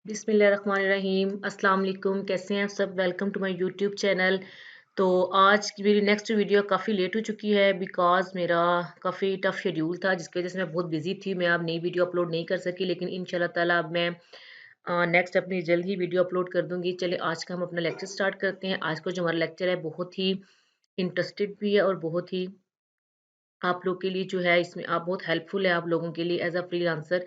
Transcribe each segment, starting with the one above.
बिस्मिल्लाहिर्रहमानिर्रहीम। अस्सलाम वालेकुम। कैसे हैं आप सब? Welcome to my YouTube channel. तो आज की मेरी नेक्स्ट वीडियो काफ़ी लेट हो चुकी है बिकॉज़ मेरा काफ़ी टफ शेड्यूल था जिसकी वजह से मैं बहुत बिजी थी। मैं अब नई वीडियो अपलोड नहीं कर सकी, लेकिन इंशाल्लाह ताला अब मैं नेक्स्ट अपनी जल्द ही वीडियो अपलोड कर दूंगी। चलिए आज का हम अपना लेक्चर स्टार्ट करते हैं। आज का जो हमारा लेक्चर है बहुत ही इंटरेस्टेड भी है और बहुत ही आप लोग के लिए जो है इसमें आप बहुत हेल्पफुल है आप लोगों के लिए एज अ फ्रीलांसर।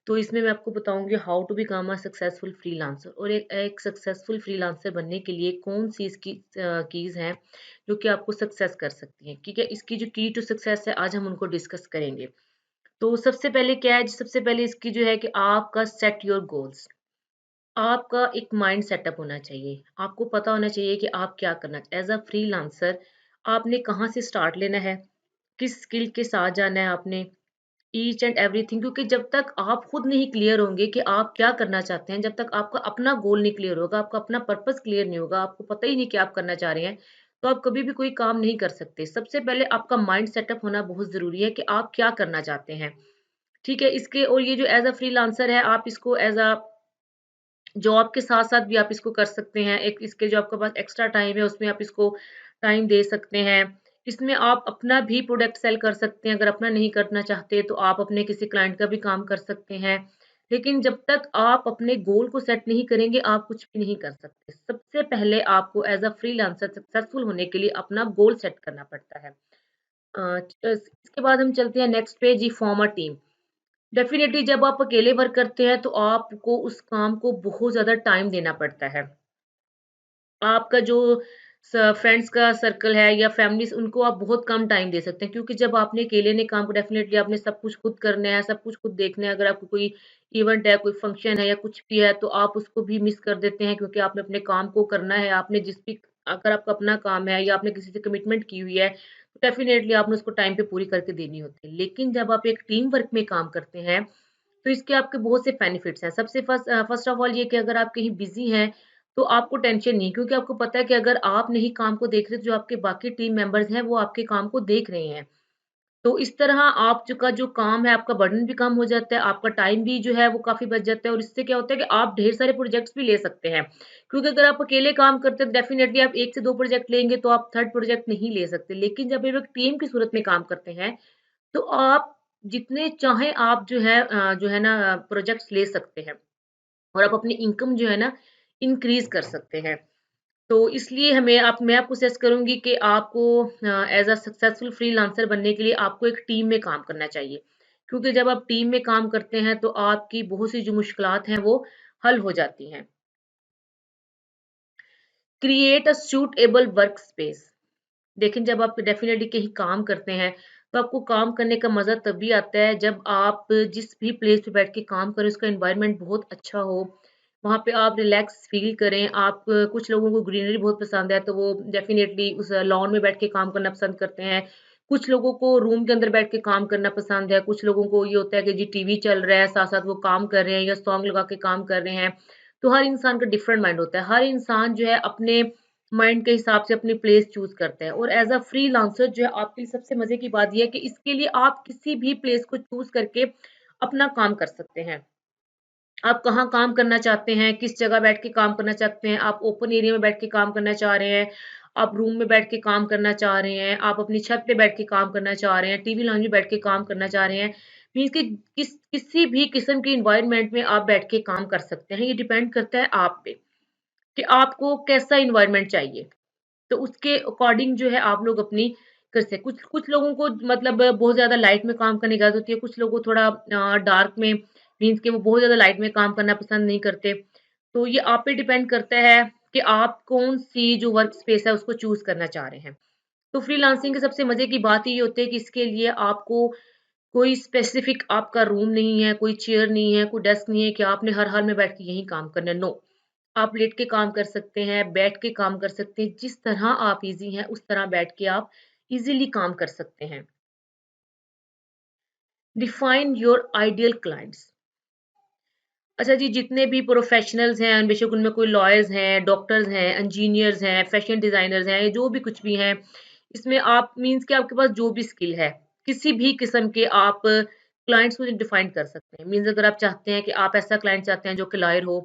तो इसमें मैं आपको बताऊंगी how to become a successful freelancer, और एक सक्सेसफुल फ्रीलांसर बनने के लिए कौन सी इसकी कीज हैं जो कि आपको सक्सेस कर सकती हैं। ठीक है, इसकी जो की टू सक्सेस है आज हम उनको डिस्कस करेंगे। तो सबसे पहले क्या है, सबसे पहले इसकी जो है कि आपका सेट योर गोल्स। आपका एक माइंड सेटअप होना चाहिए। आपको पता होना चाहिए कि आप क्या करना एज अ फ्रीलांसर। आपने कहाँ से स्टार्ट लेना है, किस स्किल के साथ जाना है आपने, ईच एंड एवरीथिंग। क्योंकि जब तक आप खुद नहीं क्लियर होंगे कि आप क्या करना चाहते हैं, जब तक आपका अपना गोल नहीं क्लियर होगा, आपका अपना पर्पस क्लियर नहीं होगा, आपको पता ही नहीं कि आप करना चाह रहे हैं, तो आप कभी भी कोई काम नहीं कर सकते। सबसे पहले आपका माइंड सेटअप होना बहुत जरूरी है कि आप क्या करना चाहते हैं। ठीक है, इसके और ये जो एज अ फ्रीलांसर है आप इसको एज अ जॉब के साथ साथ भी आप इसको कर सकते हैं। एक इसके जो आपके पास एक्स्ट्रा टाइम है उसमें आप इसको टाइम दे सकते हैं। इसमें आप अपना भी प्रोडक्ट सेल कर सकते हैं। अगर अपना नहीं करना चाहते तो आप अपने किसी क्लाइंट का भी काम कर सकते हैं। लेकिन जब तक आप अपने गोल को सेट नहीं करेंगे आप कुछ भी नहीं कर सकते। सबसे पहले आपको एज अ फ्रीलांसर सक्सेसफुल होने के लिए अपना गोल सेट करना पड़ता है। इसके बाद हम चलते हैं नेक्स्ट पे, जी फॉर्म अ टीम। डेफिनेटली जब आप अकेले वर्क करते हैं तो आपको उस काम को बहुत ज़्यादा टाइम देना पड़ता है। आपका जो फ्रेंड्स का सर्कल है या फैमिली, उनको आप बहुत कम टाइम दे सकते हैं, क्योंकि जब आपने अकेले ने काम को डेफिनेटली आपने सब कुछ खुद करना है, सब कुछ खुद देखना है। अगर आपको कोई इवेंट है, कोई फंक्शन है या कुछ भी है तो आप उसको भी मिस कर देते हैं, क्योंकि आपने अपने काम को करना है। आपने जिस भी अगर आपका अपना काम है या आपने किसी से कमिटमेंट की हुई है तो डेफिनेटली आपने उसको टाइम पे पूरी करके देनी होती है। लेकिन जब आप एक टीम वर्क में काम करते हैं तो इसके आपके बहुत से बेनिफिट्स हैं। सबसे फर्स्ट ऑफ ऑल ये कि अगर आप कहीं बिज़ी हैं, तो आपको टेंशन नहीं है, क्योंकि आपको पता है कि अगर आप नहीं काम को देख रहे, तो जो आपके बाकी टीम मेंबर्स हैं, वो आपके काम को देख रहे हैं। तो इस तरह आप जो काम है, आपका बर्डन भी कम हो जाता है, आपका टाइम भी जो है वो काफ़ी बच जाता है, और इससे क्या होता है कि आप ढेर सारे प्रोजेक्ट्स भी ले सकते हैं। क्योंकि अगर आप अकेले काम करते हैं, तो डेफ़िनिटली आप 1 से 2 प्रोजेक्ट लेंगे, तो आप थर्ड प्रोजेक्ट नहीं ले सकते। लेकिन जब आप एक टीम की सूरत में काम करते हैं, तो आप जितने चाहें आप जो है ना प्रोजेक्ट्स ले सकते हैं, और आप अपनी इनकम जो है ना इंक्रीज कर सकते हैं। तो इसलिए हमें आप मैं आपको सजेस्ट करूंगी कि आपको एज अ सक्सेसफुल फ्रीलांसर बनने के लिए आपको एक टीम में काम करना चाहिए। क्योंकि जब आप टीम में काम करते हैं तो आपकी बहुत सी जो मुश्किलात हैं वो हल हो जाती हैं। Create a suitable work space. लेकिन जब आप डेफिनेटली कहीं काम करते हैं तो आपको काम करने का मज़ा तभी आता है जब आप जिस भी प्लेस पे बैठ के काम करें उसका एनवायरनमेंट बहुत अच्छा हो। वहाँ पे आप रिलैक्स फील करें। आप कुछ लोगों को ग्रीनरी बहुत पसंद है तो वो डेफिनेटली उस लॉन में बैठ के काम करना पसंद करते हैं। कुछ लोगों को रूम के अंदर बैठ के काम करना पसंद है। कुछ लोगों को ये होता है कि जी टीवी चल रहा है, साथ-साथ वो काम कर रहे हैं या सॉन्ग लगा के काम कर रहे हैं। तो हर इंसान का डिफरेंट माइंड होता है। हर इंसान जो है अपने माइंड के हिसाब से अपनी प्लेस चूज़ करता है, और एज़ अ फ्रीलांसर जो है आपके लिए सबसे मज़े की बात ये है कि इसके लिए आप किसी भी प्लेस को चूज़ करके अपना काम कर सकते हैं। आप कहाँ काम करना चाहते हैं, किस जगह बैठ के काम करना चाहते हैं, आप ओपन एरिया में बैठ के काम करना चाह रहे हैं, आप रूम में बैठ के काम करना चाह रहे हैं, आप अपनी छत पे बैठ के काम करना चाह रहे हैं, टीवी लाउंज में बैठ के काम करना चाह रहे हैं। मीन्स कि किसी भी किस्म के एनवायरनमेंट में आप बैठ के काम कर सकते हैं। ये डिपेंड करता है आप पे कि आपको कैसा एनवायरनमेंट चाहिए। तो उसके अकॉर्डिंग जो है आप लोग अपनी कर सकते। कुछ कुछ लोगों को मतलब बहुत ज़्यादा लाइट में काम करने की आदत होती है, कुछ लोगों को थोड़ा डार्क में, मीन्स कि वो बहुत ज़्यादा लाइट में काम करना पसंद नहीं करते। तो ये आप पे डिपेंड करता है कि आप कौन-सी जो वर्क स्पेस है उसको चूज़ करना चाह रहे हैं। तो फ्रीलांसिंग की सबसे मज़े की बात ये होती है कि इसके लिए आपको कोई स्पेसिफिक आपका रूम नहीं है, कोई चेयर नहीं है, कोई डेस्क नहीं है कि आपने हर हाल में बैठ के यहीं काम करना है, नो। आप लेट के काम कर सकते हैं, बैठ के काम कर सकते हैं, जिस तरह आप ईज़ी हैं उस तरह बैठ के आप ईज़िली काम कर सकते हैं। Define your ideal clients. अच्छा जी, जितने भी प्रोफेशनल्स हैं, बेशक उनमें कोई लॉयर्स हैं, डॉक्टर्स हैं, इंजीनियर्स हैं, फैशन डिज़ाइनर्स हैं, जो भी कुछ भी हैं, इसमें आप मीन्स कि आपके पास जो भी स्किल है, किसी भी किस्म के आप क्लाइंट्स को डिफाइन कर सकते हैं। मीन्स अगर आप चाहते हैं कि आप ऐसा क्लाइंट चाहते हैं जो कि लॉयर हो,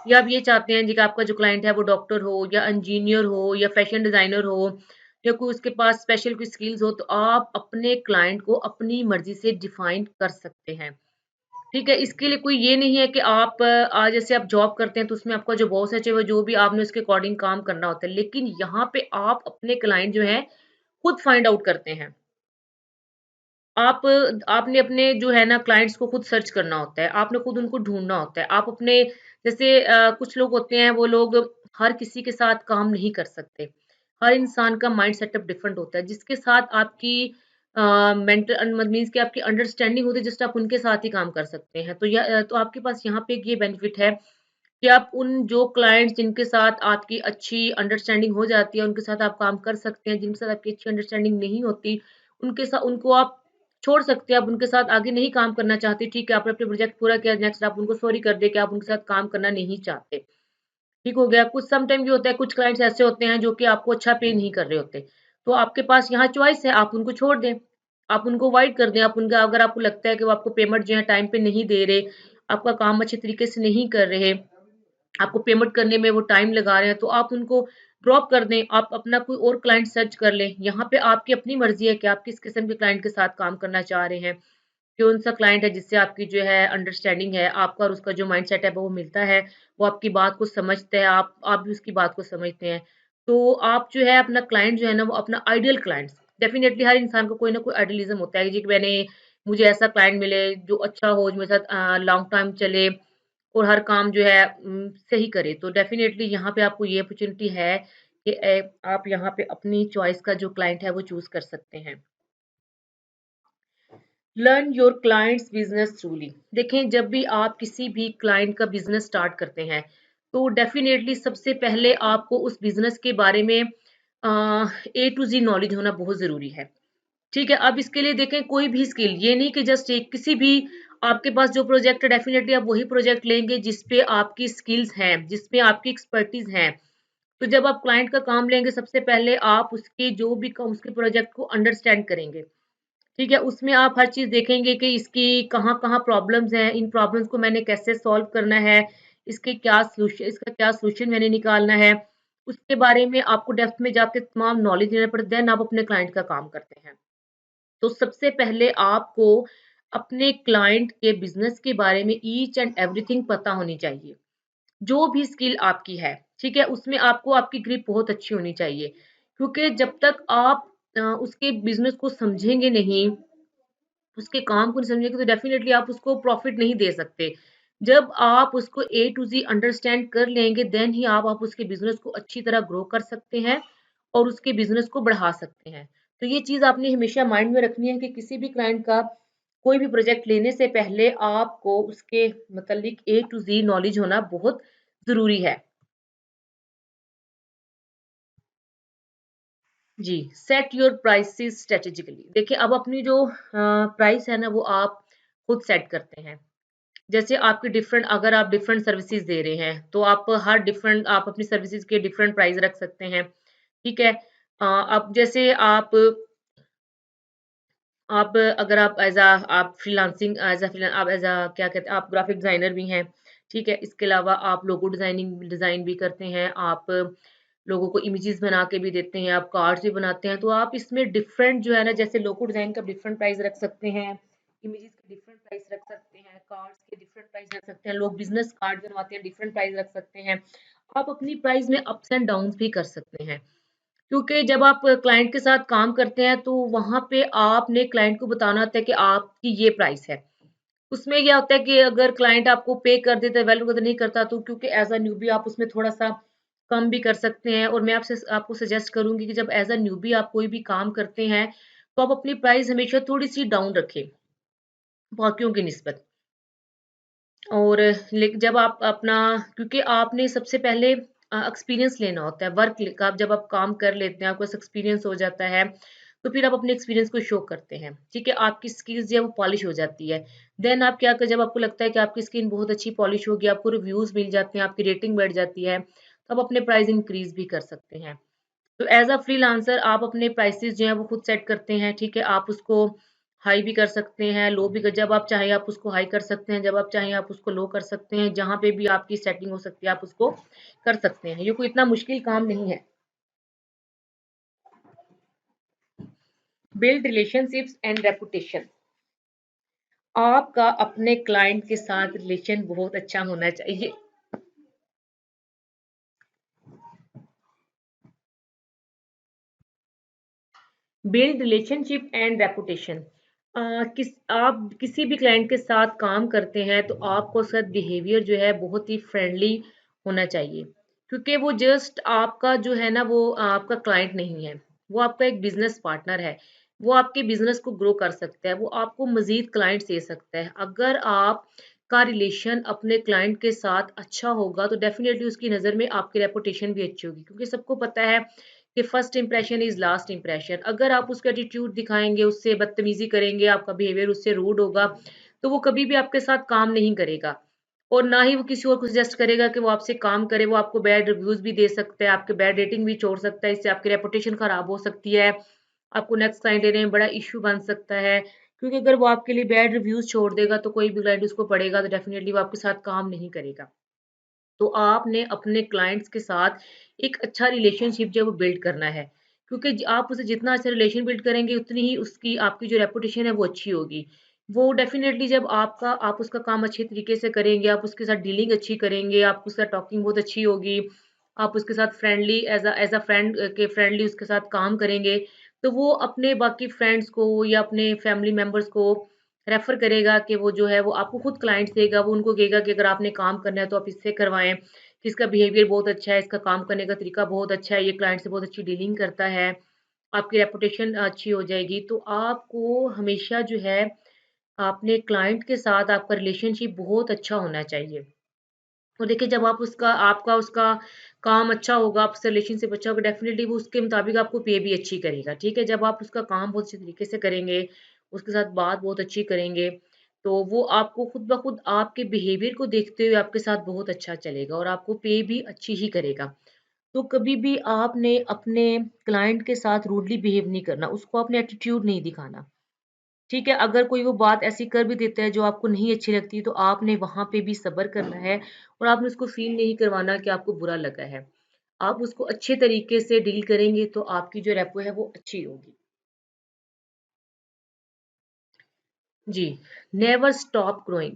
या आप ये चाहते हैं जी कि आपका जो क्लाइंट है वो डॉक्टर हो या इंजीनियर हो या फैशन डिजाइनर हो या कोई उसके पास स्पेशल कोई स्किल्स हो, तो आप अपने क्लाइंट को अपनी मर्जी से डिफाइन कर सकते हैं। ठीक है, इसके लिए कोई ये नहीं है कि आप आज जैसे आप जॉब करते हैं तो उसमें आपका जो बॉस है, चाहे वो जो भी, आपने उसके अकॉर्डिंग काम करना होता है, लेकिन यहाँ पे आप अपने क्लाइंट जो है खुद फाइंड आउट करते हैं। आप आपने अपने जो है ना क्लाइंट्स को खुद सर्च करना होता है, आपने खुद उनको ढूँढना होता है। आप अपने जैसे कुछ लोग होते हैं, वो लोग हर किसी के साथ काम नहीं कर सकते। हर इंसान का माइंड सेटअप डिफरेंट होता है, जिसके साथ आपकी मेंटल मीन्स कि आपकी अंडरस्टैंडिंग होती है, जस्ट आप उनके साथ ही काम कर सकते हैं। तो आपके पास यहाँ पे एक ये बेनिफिट है कि आप उन जो क्लाइंट्स जिनके साथ आपकी अच्छी अंडरस्टैंडिंग हो जाती है, उनके साथ आप काम कर सकते हैं। जिनके साथ आपकी अच्छी अंडरस्टैंडिंग नहीं होती, उनको आप छोड़ सकते हैं, आप उनके साथ आगे नहीं काम करना चाहते, ठीक है, आपने अपने प्रोजेक्ट पूरा किया, नेक्स्ट आप उनको सॉरी कर दें कि आप उनके साथ काम करना नहीं चाहते। ठीक हो गया। कुछ सम टाइम ये होता है, कुछ क्लाइंट्स ऐसे होते हैं जो कि आपको अच्छा पे नहीं कर रहे होते। तो आपके पास यहाँ चॉइस है, आप उनको छोड़ दें, आप उनको अवॉइड कर दें। आप उनका, अगर आपको लगता है कि वो आपको पेमेंट जो है टाइम पे नहीं दे रहे, आपका काम अच्छे तरीके से नहीं कर रहे, आपको पेमेंट करने में वो टाइम लगा रहे हैं, तो आप उनको ड्रॉप कर दें, आप अपना कोई और क्लाइंट सर्च कर लें। यहाँ पे आपकी अपनी मर्ज़ी है कि आप किस किस्म के क्लाइंट के साथ काम करना चाह रहे हैं। कौन-सा क्लाइंट है जिससे आपकी जो है अंडरस्टैंडिंग है, आपका और उसका जो माइंडसेट है वो मिलता है, वो आपकी बात को समझता है, आप भी उसकी बात को समझते हैं। तो आप जो है अपना क्लाइंट जो है ना, वो अपना आइडियल क्लाइंट्स, डेफ़िनिटली हर इंसान को कोई ना कोई आइडियलिज़्म होता है जी कि मुझे ऐसा क्लाइंट मिले जो अच्छा हो, जो मेरे साथ लॉन्ग टाइम चले और हर काम जो है सही करे। तो डेफ़िनेटली यहाँ पे आपको ये अपॉर्च्युनिटी है कि आप यहाँ पे अपनी चॉइस का जो क्लाइंट है वो चूज़ कर सकते हैं। Learn your clients business truly. देखें, जब भी आप किसी भी क्लाइंट का बिज़नेस स्टार्ट करते हैं, तो डेफ़िनेटली सबसे पहले आपको उस बिज़नेस के बारे में ए टू ज़ेड नॉलेज होना बहुत ज़रूरी है। ठीक है, अब इसके लिए देखें कोई भी स्किल, ये नहीं कि जस्ट एक किसी भी, आपके पास जो प्रोजेक्ट है डेफ़िनेटली आप वही प्रोजेक्ट लेंगे जिस पे आपकी स्किल्स हैं, जिसमें आपकी एक्सपर्टीज़ हैं। तो जब आप क्लाइंट का काम लेंगे, सबसे पहले आप उसके जो भी उसके प्रोजेक्ट को अंडरस्टैंड करेंगे। ठीक है, उसमें आप हर चीज़ देखेंगे कि इसकी कहाँ-कहाँ प्रॉब्लम्स हैं, इन प्रॉब्लम्स को मैंने कैसे सॉल्व करना है, इसका क्या सॉल्यूशन मैंने निकालना है। उसके बारे में आपको डेप्थ में जाके तमाम नॉलेज लेना पड़ता है, देन आप अपने क्लाइंट का काम करते हैं। तो सबसे पहले आपको अपने क्लाइंट के बिज़नेस के बारे में ईच एंड एवरीथिंग पता होनी चाहिए। जो भी स्किल आपकी है, ठीक है? उसमें आपको आपकी ग्रिप बहुत अच्छी होनी चाहिए। क्योंकि जब तक आप उसके बिज़नेस को समझेंगे नहीं, उसके काम को नहीं समझेंगे, तो डेफ़िनिटली आप उसको प्रॉफ़िट नहीं दे सकते। जब आप उसको ए टू ज़ेड अंडरस्टैंड कर लेंगे, देन ही आप उसके बिज़नेस को अच्छी तरह ग्रो कर सकते हैं और उसके बिज़नेस को बढ़ा सकते हैं। तो ये चीज़ आपने हमेशा माइंड में रखनी है कि किसी भी क्लाइंट का कोई भी प्रोजेक्ट लेने से पहले आपको उसके मतलब ए टू ज़ेड नॉलेज होना बहुत ज़रूरी है। जी, सेट योर प्राइसेस स्ट्रैटेजिकली। देखिए, अब अपनी जो प्राइस है ना, वो आप खुद सेट करते हैं। जैसे आपके डिफरेंट, अगर आप डिफरेंट सर्विसेज दे रहे हैं, तो आप अपनी सर्विसेज के डिफरेंट प्राइस रख सकते हैं। ठीक है? अब जैसे आप अगर आप एज़ अ आप फ्रीलांसिंग एज़ अ फ्रीलां आप एज़ अ क्या कहते हैं, आप ग्राफ़िक डिज़ाइनर भी हैं, ठीक है? इसके अलावा आप लोगो डिज़ाइन भी करते हैं, आप लोगों को इमेजेस बना के भी देते हैं, आप कार्ड्स भी बनाते हैं, तो आप इसमें डिफरेंट जो है ना, जैसे लोगो डिज़ाइन का डिफरेंट प्राइस रख सकते हैं, इमेजेस का डिफरेंट प्राइस रख सकते हैं, कार्ड्स के डिफरेंट प्राइस रख सकते हैं, लोग बिज़नेस कार्ड बनवाते हैं, डिफरेंट प्राइस रख सकते हैं। आप अपनी प्राइस में अप्स एंड डाउन्स भी कर सकते हैं। क्योंकि जब आप क्लाइंट के साथ काम करते हैं, तो वहाँ पे आपने क्लाइंट को बताना होता है कि आपकी ये प्राइस है। उसमें क्या होता है कि अगर क्लाइंट आपको पे कर देता है, वैल्यू अगर नहीं करता, तो क्योंकि एज़ अ न्यूबी आप उसमें थोड़ा-सा कम भी कर सकते हैं, और मैं आपको सजेस्ट करूँगी कि जब एज़ अ न्यूबी आप कोई भी काम करते हैं, तो आप अपनी प्राइस हमेशा थोड़ी-सी डाउन रखें, बाकियों की निस्बत। और जब आप अपना, क्योंकि आपने सबसे पहले एक्सपीरियंस लेना होता है, वर्क का जब आप काम कर लेते हैं, आपके पास एक्सपीरियंस हो जाता है, तो फिर आप अपने एक्सपीरियंस को शो करते हैं, ठीक है? आपकी स्किल्स जो है वो पॉलिश हो जाती है। देन आप क्या कर जब आपको लगता है कि आपकी स्किन बहुत अच्छी पॉलिश होगी, आपको रिव्यूज़ मिल जाते हैं, आपकी रेटिंग बढ़ जाती है, तो आप अपने प्राइस इंक्रीज़ भी कर सकते हैं। तो एज़ अ फ्रीलांसर आप अपने प्राइसेज़ जो हैं वो खुद सेट करते हैं, ठीक है? आप उसको हाई भी कर सकते हैं, लो भी जब आप चाहें आप उसको हाई कर सकते हैं, जब आप चाहें आप उसको लो कर सकते हैं, जहाँ पे भी आपकी सेटिंग हो सकती है आप उसको कर सकते हैं। ये कोई इतना मुश्किल काम नहीं है। Build relationships and reputation. आपका अपने क्लाइंट के साथ रिलेशन बहुत अच्छा होना चाहिए। Build relationship and reputation. आप किसी भी क्लाइंट के साथ काम करते हैं तो आपको उसका बिहेवियर जो है बहुत ही फ्रेंडली होना चाहिए, क्योंकि वो जस्ट आपका जो है ना वो आपका क्लाइंट नहीं है, वो आपका एक बिजनेस पार्टनर है। वो आपके बिजनेस को ग्रो कर सकता है, वो आपको मजीद क्लाइंट्स दे सकता है। अगर आप का रिलेशन अपने क्लाइंट के साथ अच्छा होगा तो डेफिनेटली उसकी नज़र में आपकी रेपुटेशन भी अच्छी होगी, क्योंकि सबको पता है कि first impression is last impression. अगर आप उसका एटीट्यूड दिखाएंगे, उससे बदतमीजी करेंगे, आपका बिहेवियर उससे रूड होगा, तो वो कभी भी आपके साथ काम नहीं करेगा और ना ही वो किसी और को सजेस्ट करेगा कि वो आपसे काम करे। वो आपको बैड रिव्यूज भी दे सकता है, आपके बैड रेटिंग भी छोड़ सकता है, इससे आपकी रेपुटेशन खराब हो सकती है, आपको नेक्स्ट क्लाइंट लेने में बड़ा इश्यू बन सकता है। क्योंकि अगर वो आपके लिए बैड रिव्यूज छोड़ देगा तो कोई भी क्लाइंट उसको पढ़ेगा तो डेफिनेटली वो आपके साथ काम नहीं करेगा। तो आपने अपने क्लाइंट्स के साथ एक अच्छा रिलेशनशिप जो है वो बिल्ड करना है, क्योंकि आप उसे जितना अच्छा रिलेशन बिल्ड करेंगे उतनी ही उसकी आपकी जो रेपुटेशन है वो अच्छी होगी। वो डेफिनेटली जब आप उसका काम अच्छे तरीके से करेंगे, आप उसके साथ डीलिंग अच्छी करेंगे, आप उसके साथ टॉकिंग बहुत अच्छी होगी, आप उसके साथ फ्रेंडली एज अ फ्रेंड के फ्रेंडली उसके साथ काम करेंगे, तो वो अपने बाकी फ्रेंड्स को या अपने फैमिली मेंबर्स को रेफर करेगा कि वो जो है वो आपको खुद क्लाइंट्स देगा। वो उनको कहेगा कि अगर आपने काम करना है तो आप इससे करवाएँ, कि इसका बिहेवियर बहुत अच्छा है, इसका काम करने का तरीका बहुत अच्छा है, ये क्लाइंट से बहुत अच्छी डीलिंग करता है, आपकी रेपुटेशन अच्छी हो जाएगी। तो आपको हमेशा जो है अपने क्लाइंट के साथ आपका रिलेशनशिप बहुत अच्छा होना चाहिए। और देखिए जब आप उसका आपका उसका काम अच्छा होगा, आपसे रिलेशनशिप अच्छा होगा, डेफ़िनिटली वो उसके मुताबिक आपको पे भी अच्छी करेगा, ठीक है? जब आप उसका काम बहुत अच्छे तरीके से करेंगे, उसके साथ बात बहुत अच्छी करेंगे, तो वो आपको खुद ब खुद आपके बिहेवियर को देखते हुए आपके साथ बहुत अच्छा चलेगा और आपको पे भी अच्छी ही करेगा। तो कभी भी आपने अपने क्लाइंट के साथ रूडली बिहेव नहीं करना, उसको अपने एटीट्यूड नहीं दिखाना। ठीक है, अगर कोई वो बात ऐसी कर भी देता है जो आपको नहीं अच्छी लगती, तो आपने वहाँ पे भी सब्र करना है और आपने उसको फ़ील नहीं करवाना कि आपको बुरा लगा है। आप उसको अच्छे तरीके से डील करेंगे तो आपकी जो रेपो है वो अच्छी होगी। जी, नेवर स्टॉप ग्रोइंग।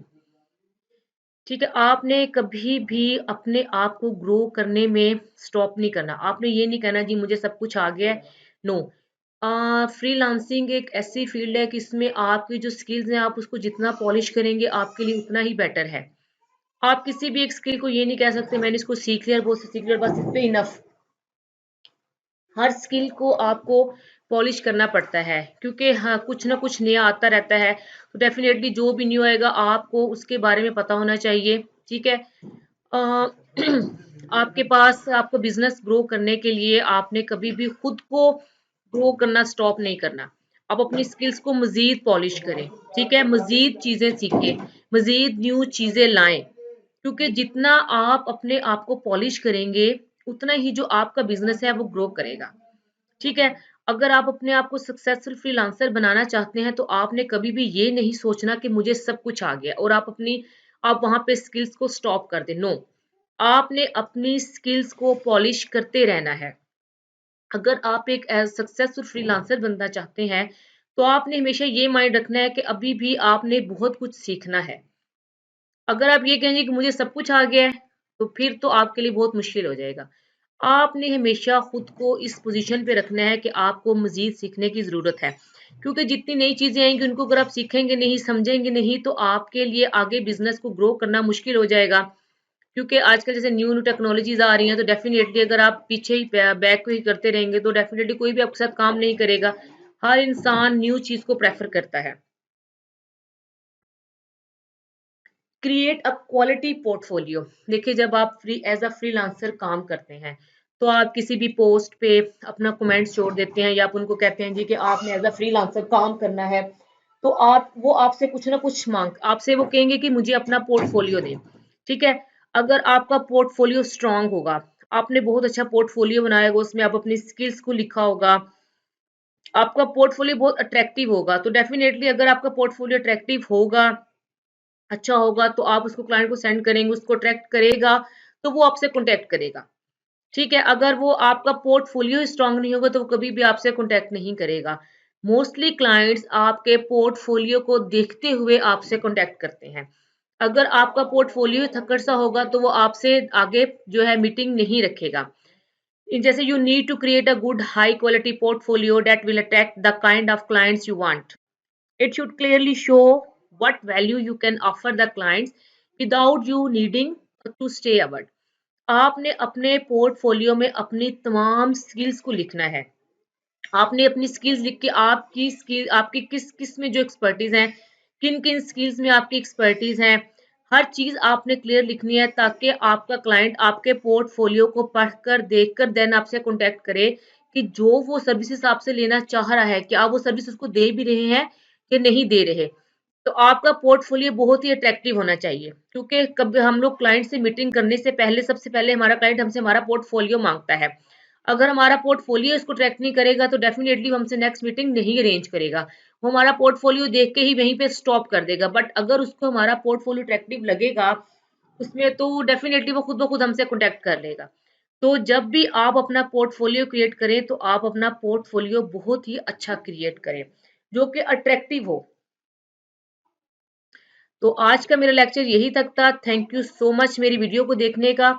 ठीक है, आपने कभी भी अपने आप को ग्रो करने में स्टॉप नहीं करना। आपने ये नहीं कहना जी मुझे सब कुछ आ गया है, नो। फ्रीलांसिंग एक ऐसी फील्ड है कि इसमें आपकी जो स्किल्स हैं आप उसको जितना पॉलिश करेंगे आपके लिए उतना ही बेटर है। आप किसी भी एक स्किल को ये नहीं कह सकते मैंने इसको सीख लिया, वो सीख लिया, बस इस पे इनफ। हर स्किल को आपको पॉलिश करना पड़ता है, क्योंकि हाँ कुछ ना कुछ नया आता रहता है, तो डेफिनेटली जो भी न्यू आएगा आपको उसके बारे में पता होना चाहिए। ठीक है। अ, आपके पास आपको बिजनेस ग्रो करने के लिए आपने कभी भी खुद को ग्रो करना स्टॉप नहीं करना। आप अपनी स्किल्स को मजीद पॉलिश करें, ठीक है, मजीद चीजें सीखें, मजीद न्यू चीजें लाएं, क्योंकि जितना आप अपने आप को पॉलिश करेंगे उतना ही जो आपका बिजनेस है वो ग्रो करेगा। ठीक है। अगर आप अपने आप को सक्सेसफुल फ्रीलांसर बनाना चाहते हैं तो आपने कभी भी ये नहीं सोचना कि मुझे सब कुछ आ गया और आप वहां पे स्किल्स को स्टॉप कर दें, नो। आपने अपनी स्किल्स को पॉलिश करते रहना है। अगर आप एक सक्सेसफुल फ्रीलांसर बनना चाहते हैं तो आपने हमेशा ये माइंड रखना है कि अभी भी आपने बहुत कुछ सीखना है। अगर आप ये कहेंगे कि मुझे सब कुछ आ गया है, तो फिर तो आपके लिए बहुत मुश्किल हो जाएगा। आपने हमेशा खुद को इस पोजीशन पे रखना है कि आपको मज़ीद सीखने की ज़रूरत है। क्योंकि जितनी नई चीज़ें आएँगी उनको अगर आप सीखेंगे नहीं, समझेंगे नहीं तो आपके लिए आगे बिज़नेस को ग्रो करना मुश्किल हो जाएगा। क्योंकि आजकल जैसे न्यू-न्यू टेक्नोलॉज़ीज़ आ रही हैं तो डेफ़िनेटली अगर आप पीछे ही बैक को ही करते रहेंगे तो डेफ़िनेटली कोई भी आपके साथ काम नहीं करेगा। हर इंसान न्यू चीज़ को प्रेफ़र करता है। Create a quality portfolio. देखिए जब आप फ्री एज अ फ्रीलांसर काम करते हैं तो आप किसी भी पोस्ट पे अपना कमेंट्स छोड़ देते हैं या आप उनको कहते हैं जी कि आपने एज अ फ्रीलांसर काम करना है, तो आप वो आपसे कुछ ना कुछ आपसे वो कहेंगे कि मुझे अपना पोर्टफोलियो दें। ठीक है। अगर आपका पोर्टफोलियो स्ट्रांग होगा, आपने बहुत अच्छा पोर्टफोलियो बनाया होगा, उसमें आप अपनी स्किल्स को लिखा होगा, आपका पोर्टफोलियो बहुत अट्रैक्टिव होगा। तो डेफिनेटली अगर आपका पोर्टफोलियो अट्रैक्टिव होगा, अच्छा होगा, तो आप उसको क्लाइंट को सेंड करेंगे, उसको अट्रैक्ट करेगा, तो वो आपसे कॉन्टैक्ट करेगा। ठीक है, अगर वो आपका पोर्टफोलियो स्ट्रांग नहीं होगा तो वो कभी भी आपसे कॉन्टैक्ट नहीं करेगा। मोस्टली क्लाइंट्स आपके पोर्टफोलियो को देखते हुए आपसे कॉन्टैक्ट करते हैं। अगर आपका पोर्टफोलियो थक्कड़ सा होगा तो वो आपसे आगे जो है मीटिंग नहीं रखेगा। जैसे you need to create a good high quality portfolio that will attract the kind of clients you want. It should clearly show what value you can offer the clients without you needing to stay away. आपने अपने portfolio में अपनी तमाम skills को लिखना है। आपने अपनी स्किल्स लिख के आपकी किस किस में जो एक्सपर्टीज है, किन किन स्किल्स में आपकी एक्सपर्टीज है, हर चीज आपने क्लियर लिखनी है ताकि आपका क्लाइंट आपके पोर्टफोलियो को पढ़कर देखकर देन आपसे कांटेक्ट करे कि जो वो सर्विसेज आपसे लेना चाह रहा है कि आप वो सर्विस उसको दे भी रहे हैं कि नहीं दे रहे। तो आपका पोर्टफोलियो बहुत ही अट्रैक्टिव होना चाहिए, क्योंकि कभी हम लोग क्लाइंट से मीटिंग करने से पहले सबसे पहले हमारा क्लाइंट हमसे हमारा पोर्टफोलियो मांगता है। अगर हमारा पोर्टफोलियो इसको ट्रैक नहीं करेगा तो डेफिनेटली हमसे नेक्स्ट मीटिंग नहीं अरेंज करेगा। वो हमारा पोर्टफोलियो देख के ही वहीं पे स्टॉप कर देगा। बट अगर उसको हमारा पोर्टफोलियो अट्रैक्टिव लगेगा उसमें, तो डेफिनेटली वो खुद ब खुद हमसे कॉन्टैक्ट कर लेगा। तो जब भी आप अपना पोर्टफोलियो क्रिएट करें तो आप अपना पोर्टफोलियो बहुत ही अच्छा क्रिएट करें जो कि अट्रैक्टिव हो। तो आज का मेरा लेक्चर यही तक था। थैंक यू सो मच मेरी वीडियो को देखने का।